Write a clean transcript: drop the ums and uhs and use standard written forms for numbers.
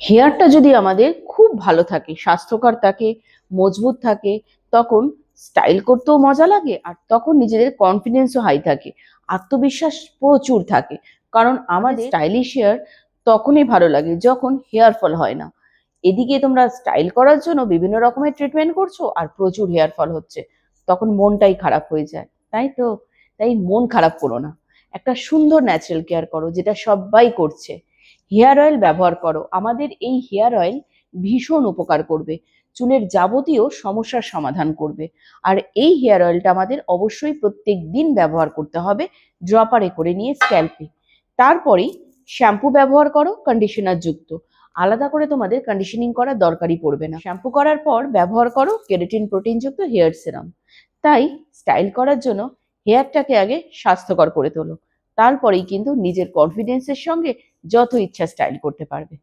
হেয়ারটা যদি আমাদের খুব ভালো থাকে, স্বাস্থ্যকর থাকে, মজবুত থাকে, তখন স্টাইল করতেও মজা লাগে, আর তখন নিজেদের কনফিডেন্সও হাই থাকে, আত্মবিশ্বাস প্রচুর থাকে। কারণ আমাদের স্টাইলিশ হেয়ার তখনই ভালো লাগে যখন হেয়ার ফল হয় না। এদিকে তোমরা স্টাইল করার জন্য বিভিন্ন রকমের ট্রিটমেন্ট করছো আর প্রচুর হেয়ার ফল হচ্ছে, তখন মনটাই খারাপ হয়ে যায়, তাই তো? তাই মন খারাপ করো না, একটা সুন্দর ন্যাচারাল কেয়ার করো, যেটা সবাই করছে। হেয়ার অয়েল ব্যবহার করো, আমাদের এই হেয়ার অয়েল ভীষণ উপকার করবে, চুলের যাবতীয় সমস্যার সমাধান করবে। আর এই হেয়ার অয়েলটা আমাদের অবশ্যই প্রত্যেক দিন ব্যবহার করতে হবে, ড্রপারে করে নিয়ে স্ক্যাল্পে। তারপরেই শ্যাম্পু ব্যবহার করো কন্ডিশনার যুক্ত, আলাদা করে তোমাদের কন্ডিশনিং করার দরকারই পড়বে না। শ্যাম্পু করার পর ব্যবহার করো কেরাটিন প্রোটিন যুক্ত হেয়ার সিরাম। তাই স্টাইল করার জন্য হেয়ারটাকে আগে স্বাস্থ্যকর করে তোলো, তারপরেই কিন্তু নিজের কনফিডেন্সের সঙ্গে যত ইচ্ছা স্টাইল করতে পারবে।